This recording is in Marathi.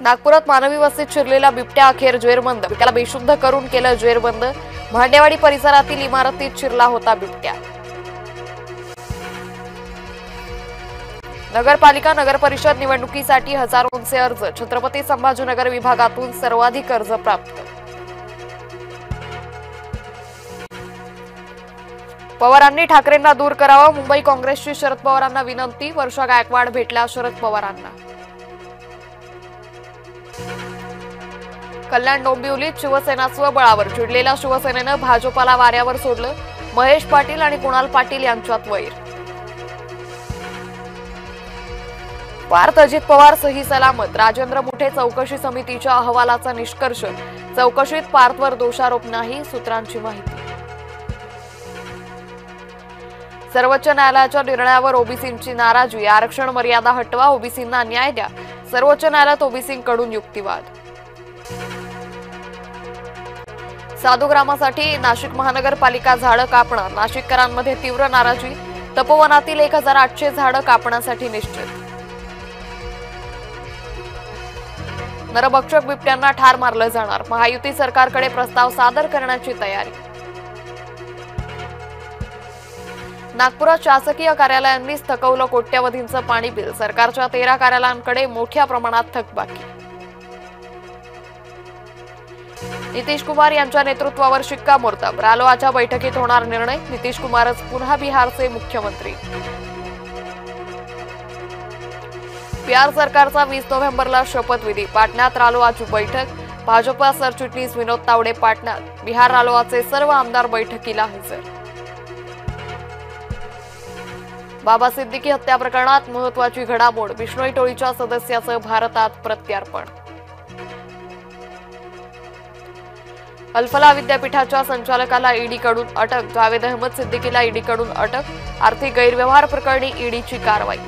नागपुरात मानवी वस्तीत शिरलेला बिबट्या अखेर जेरबंद। बिबट्याला बेशुद्ध करून केलं जेरबंद। भांडेवाडी परिसरातील इमारतीत शिरला होता बिबट्या। नगरपालिका नगर परिषद निवडणुकीसाठी हजारोंचे अर्ज। छत्रपती संभाजीनगर विभागातून सर्वाधिक अर्ज प्राप्त। पवारांनी ठाकरेंना दूर करावं। मुंबई काँग्रेसची शरद पवारांना विनंती। वर्षा गायकवाड भेटल्या शरद पवारांना। कल्याण डोंबिवलीत शिवसेना स्वबळावर चिडलेल्या शिवसेनेनं भाजपाला वाऱ्यावर सोडलं। महेश पाटील आणि कुणाल पाटील यांच्यात वैर। पार्थ अजित पवार सही सलामत। राजेंद्र मुठे चौकशी समितीच्या अहवालाचा निष्कर्ष। चौकशीत पार्थवर दोषारोप नाही, सूत्रांची माहिती। सर्वोच्च न्यायालयाच्या निर्णयावर ओबीसींची नाराजी। आरक्षण मर्यादा हटवा, ओबीसींना न्याय द्या। सर्वोच्च न्यायालयात ओबीसींकडून युक्तिवाद। साधुग्रामासाठी नाशिक महानगरपालिका झाडं कापणार। नाशिककरांमध्ये तीव्र नाराजी। तपोवनातील 1800 झाडं कापण्यासाठी निश्चित। नरभक्षक बिबट्यांना ठार मारलं जाणार। महायुती सरकारकडे प्रस्ताव सादर करण्याची तयारी। नागपुरात शासकीय कार्यालयांनीच थकवलं कोट्यवधींचं पाणी बिल। सरकारच्या 13 कार्यालयांकडे मोठ्या प्रमाणात थकबाकी। नितीश कुमार यांच्या नेतृत्वावर शिक्कामोर्तब। रालोआच्या बैठकीत होणार निर्णय। नितीश कुमारच पुन्हा बिहारचे मुख्यमंत्री। बिहार सरकारचा 20 नोव्हेंबरला शपथविधी। पाटण्यात रालोआची बैठक। भाजपा सरचिटणीस विनोद तावडे पाटण्यात। बिहार रालोआचे सर्व आमदार बैठकीला हजर। बाबा सिद्दीकी हत्या प्रकरणात महत्त्वाची घडामोड। बिश्नोई टोळीच्या सदस्याचं भारतात प्रत्यार्पण। अल-फलाह विद्यापीठाच्या संचालकाला ईडीकडून अटक। जावेद अहमद सिद्दीकीला ईडीकडून अटक। आर्थिक गैरव्यवहार प्रकरणी ईडीची कारवाई।